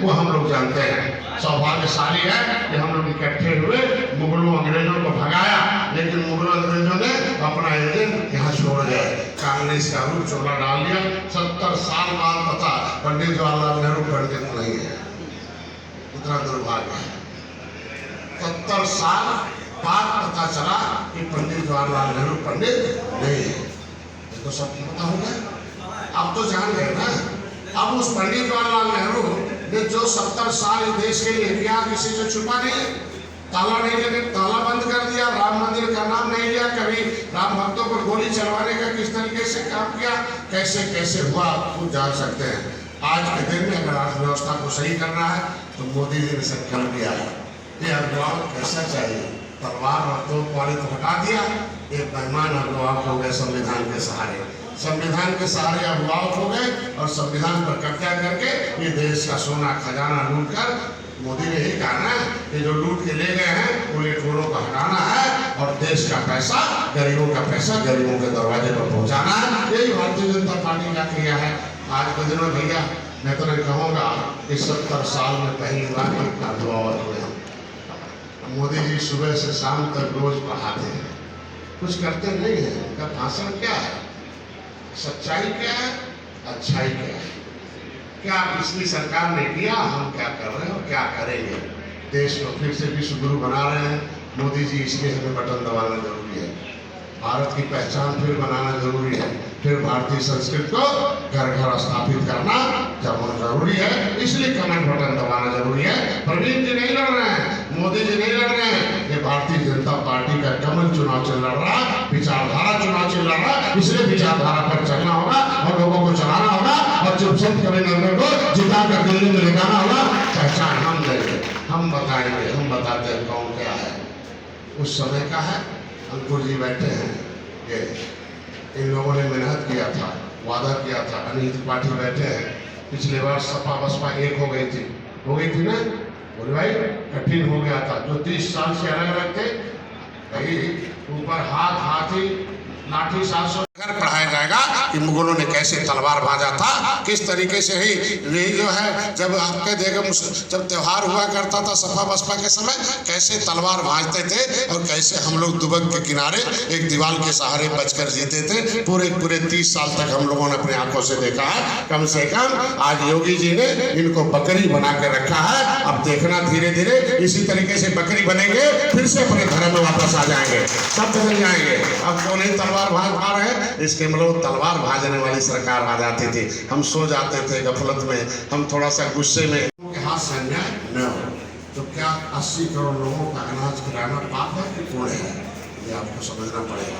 वो हम लोग जानते हैं। सौभाग्यशाली है कि हम लोग इकट्ठे हुए, मुगलों अंग्रेजों को भगाया, लेकिन मुगलों अंग्रेजों ने अपना एजेंट यहाँ छोड़ गए, कांग्रेस का रूप चोला डाल दिया। 70 साल बाद पता पंडित जवाहरलाल नेहरू पंडित नहीं है, इतना दुर्भाग्य है। 70 साल बाद पता चला कि पंडित जवाहरलाल नेहरू पंडित नहीं है। तो सबको पता हो गया, अब तो जान गए ना। अब उस पंडित जवाहरलाल नेहरू ने जो 70 साल इस देश के लिए किया, किसी से छुपा नहीं, ताला नहीं लगे, ताला बंद कर दिया, राम मंदिर का नाम नहीं लिया, कभी राम भक्तों पर गोली चलवाने का किस तरीके से काम किया, कैसे कैसे हुआ खुद जान सकते हैं। आज के दिन में अगर अर्थव्यवस्था को सही करना है तो मोदी जी ने संकल्प लिया है। ये अभिभावक कैसा चाहिए, तलवार और तोप वाले तो हटा दिया, ये बेईमान अभिभावक हो गए संविधान के सहारे। संविधान के सहारे अभिभावक हो गए और संविधान पर कब्जा करके ये देश का सोना खजाना लूट कर, मोदी ने ही कहा ना कि जो लूट के ले गए हैं वो लेटोरों को हटाना है और देश का पैसा, गरीबों का पैसा गरीबों के दरवाजे पर पहुंचाना है। यही भारतीय जनता पार्टी का क्रिया है। आज के दिन में भैया मैं तो नहीं कहूँगा कि 70 साल में पहली बार अभिभावक हुए। मोदी जी सुबह से शाम तक रोज पढ़ाते हैं, कुछ करते नहीं है। उनका भाषण क्या है, सच्चाई क्या है, अच्छाई क्या है, क्या पिछली सरकार ने किया, हम क्या कर रहे हैं और क्या करेंगे। देश को फिर से विश्व गुरु बना रहे हैं मोदी जी, इसलिए हमें बटन दबाना जरूरी है। भारत की पहचान फिर बनाना जरूरी है, फिर भारतीय संस्कृति को घर घर स्थापित करना जरूरी है, इसलिए कमेंट बटन दबाना जरूरी है। प्रवीण जी नहीं लड़ रहे हैं, मोदी जी नहीं लड़ रहे हैं, ये भारतीय जनता पार्टी का कमल चुनाव चल रहा है, विचारधारा चुनाव चल रहा है। इसलिए विचारधारा पर चलना होगा और लोगों को चलाना होगा और चुपचाप कविनंदन को जिता कर दिल्ली में ले जाना होगा। पहचान हम देंगे, हम बताएंगे, हम बताते हैं कौन क्या है। उस समय का है, अंकुर जी बैठे हैं, ये इन लोगों ने मेहनत किया था, वादा किया था, अनिल त्रिपाठी बैठे हैं। पिछले बार सपा बसपा एक हो गई थी ना, बोले भाई कठिन हो गया था। जो 30 साल से अलग अलग थे भाई, ऊपर हाथी लाठी 700 घर पढ़ाया जाएगा कि मुगलों ने कैसे तलवार भाजा था, किस तरीके से ही ये जो है जब आपके देखे जब त्योहार हुआ करता था सपा बसपा के समय, कैसे तलवार भाजते थे और कैसे हम लोग दुबक के किनारे एक दीवार के सहारे बचकर जीते थे। पूरे 30 साल तक हम लोगों ने अपनी आंखों से देखा है। कम से कम आज योगी जी ने इनको बकरी बना के रखा है। अब देखना धीरे धीरे इसी तरीके से बकरी बनेंगे, फिर से अपने धर्म में वापस आ जाएंगे, सब बदल जाएंगे। अब क्यों नहीं तलवार भाज पा रहे हैं, इसके मतलब तलवार भाजने वाली सरकार आ जाती थी। हम सो जाते थे गफलत में, हम थोड़ा सा गुस्से में, हाथ से अन्याय न हो तो क्या 80 करोड़ लोगों का अनाज खिलाना पाप है कि पुण्य है, ये आपको समझना पड़ेगा।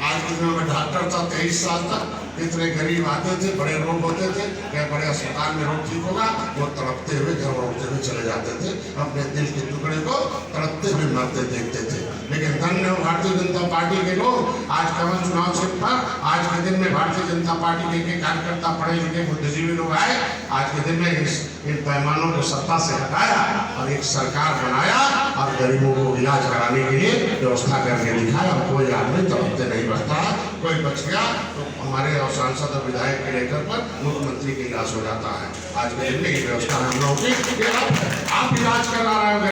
आज के दिन में डॉक्टर था 23 साल तक, इतने गरीब आते थे, बड़े रोग होते थे, क्या बड़े अस्पताल में रोग ठीक होगा, वो तड़पते हुए घर उड़ते हुए चले जाते थे, अपने दिल के टुकड़े को तड़पते हुए मरते देखते थे। लेकिन धन्य हो भारतीय जनता पार्टी के लोग, आज कमल चुनाव चिन्ह पर आज के दिन में भारतीय जनता पार्टी के कार्यकर्ता पढ़े लिखे बुद्धिजीवी लोग आए, आज के दिन में इन पैमानों को सत्ता से हटाया और एक सरकार बनाया और गरीबों को इलाज कराने के लिए व्यवस्था करके दिखाया। और कोई आदमी तड़पते नहीं बचता, कोई बच गया तो हमारे और सांसद और विधायक के लेकर पर मुख्यमंत्री का इलाज हो जाता है। आज के दिन में ये व्यवस्था हम लोगों की, आप इलाज करा रहे हैं।